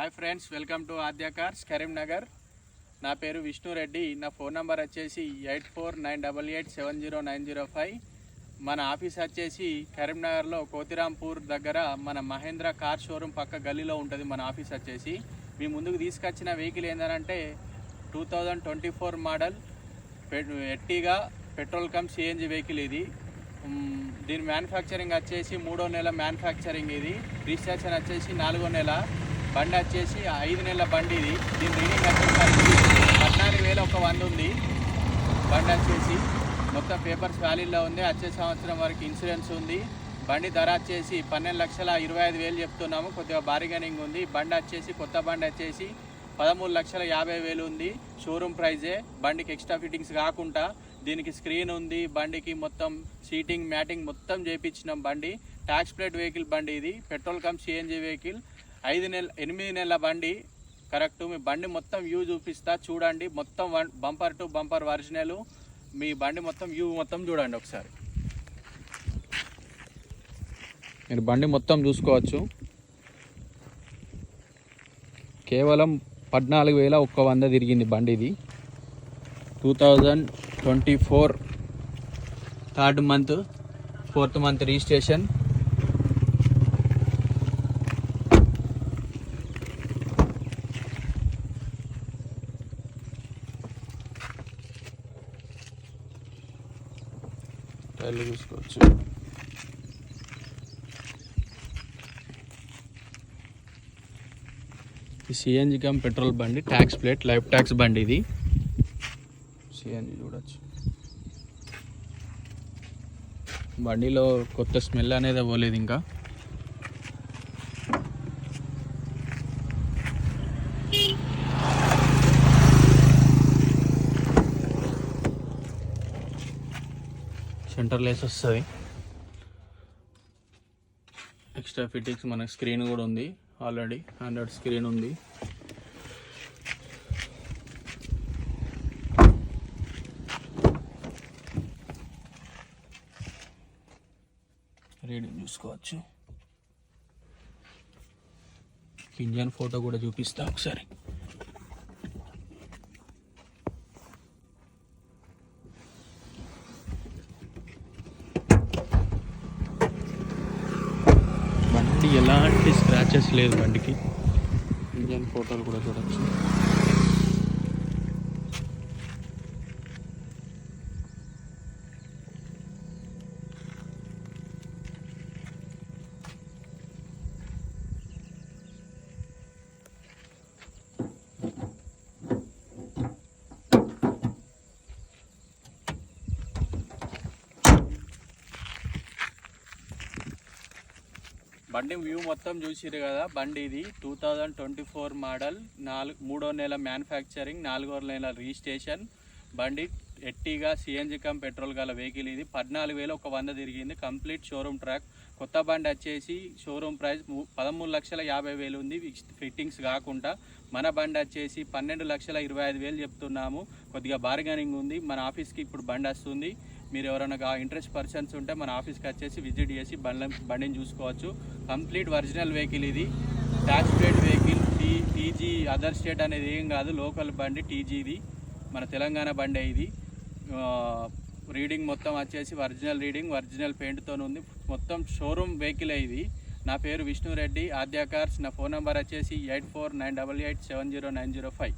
Hi friends, welcome to Aadya cars Karimnagar. నా పేరు విష్ణు రెడ్డి. నా ఫోన్ నెంబర్ వచ్చేసి 8498870905. మన ఆఫీస్ వచ్చేసి కరీంనగర్లో కోతిరాంపూర్ దగ్గర మన మహేంద్ర కార్ షోరూమ్ పక్క గల్లీలో ఉంటుంది మన ఆఫీస్ వచ్చేసి. మీ ముందుకు తీసుకొచ్చిన వెహికల్ ఏంటంటే 2024 మోడల్ ఎట్టిగా పెట్రోల్ కమ్ సిఎన్జి వెహికల్. ఇది దీని మ్యానుఫ్యాక్చరింగ్ వచ్చేసి 3వ నెల మ్యానుఫ్యాక్చరింగ్. ఇది రిజిస్ట్రేషన్ వచ్చేసి 4వ నెల. బండి వచ్చేసి 5 నెలల బండి. ఇది దీని రీడింగ్ వచ్చేసి 14,100 ఉంది. బండి వచ్చేసి మొత్తం పేపర్స్ వ్యాలీలో ఉంది. వచ్చే సంవత్సరం వరకు ఇన్సూరెన్స్ ఉంది. బండి ధర వచ్చేసి 12,25,000 చెప్తున్నాము. కొద్దిగా బార్గెనింగ్ ఉంది. బండి వచ్చేసి కొత్త బండి వచ్చేసి 13,50,000 ఉంది. షోరూమ్ ప్రైజే. బండికి ఎక్స్ట్రా ఫిట్టింగ్స్ కాకుండా దీనికి స్క్రీన్ ఉంది. బండికి మొత్తం సీటింగ్ మ్యాటింగ్ మొత్తం చేయించినాం. బండి ట్యాక్స్ ప్లేట్ వెహికల్ బండి. ఇది పెట్రోల్ కమ్ సిఎన్జి వెహికల్. 8 నెలల బండి కరెక్ట్. మీ బండి మొత్తం వ్యూ చూపిస్తా, చూడండి. మొత్తం బంపర్ టు బంపర్ ఒరిజినల్. మీ బండి మొత్తం వ్యూ మొత్తం చూడండి ఒకసారి. మీరు బండి మొత్తం చూసుకోవచ్చు. కేవలం 14,100 తిరిగింది బండి. ఇది 2024 3rd month 4th month registration. టైర్లు చూసుకోవచ్చు. ఈ సిఎన్జి కమ్ పెట్రోల్ బండి, ట్యాక్స్ ప్లేట్, లైఫ్ ట్యాక్స్ బండి. ఇది సిఎన్జి చూడొచ్చు. బండిలో కొత్త స్మెల్ అనేది అవ్వలేదు ఇంకా. సెంటర్ లేస్ వస్తుంది. ఎక్స్ట్రా ఫిట్టింగ్స్ మనకు స్క్రీన్ కూడా ఉంది. ఆల్రెడీ ఆండ్రాయిడ్ స్క్రీన్ ఉంది. రీడింగ్ చూసుకోవచ్చు. ఇంజన్ ఫోటో కూడా చూపిస్తా ఒకసారి. బండి ఎలాంటి స్క్రాచెస్ లేదు బండికి. ఇంజన్ ఫోటోలు కూడా చూడవచ్చు. బండి వ్యూ మొత్తం చూసిరు కదా. బండి ఇది 2024 మోడల్, 3వ నెల మ్యానుఫ్యాక్చరింగ్, 4వ నెల రిజిస్ట్రేషన్. బండి ఎట్టిగా సిఎన్జి కమ్ పెట్రోల్ గల వెహికల్. ఇది 14,100 తిరిగింది. Complete showroom track. కొత్త బండి వచ్చేసి షోరూమ్ ప్రైస్ 13,50,000 ఉంది ఫిట్టింగ్స్ కాకుండా. మన బండి వచ్చేసి 12,25,000 చెప్తున్నాము. కొద్దిగా బార్గెనింగ్ ఉంది. మన ఆఫీస్కి ఇప్పుడు బండి వస్తుంది. మీరు ఎవరైనా ఇంట్రెస్ట్ పర్సన్స్ ఉంటే మన ఆఫీస్కి వచ్చేసి విజిట్ చేసి బండిని చూసుకోవచ్చు. Complete original vehicle. ఇది tax plate vehicle. TG other state అనేది ఏం కాదు, లోకల్ బండి టీజీది. మన తెలంగాణ బండి ఇది. రీడింగ్ మొత్తం వచ్చేసి ఒరిజినల్ రీడింగ్, ఒరిజినల్ పెయింట్తో ఉంది. మొత్తం షోరూమ్ వెహికల్ ఇది. నా పేరు విష్ణు రెడ్డి, ఆద్య కార్స్. నా ఫోన్ నెంబర్ వచ్చేసి 8498870905.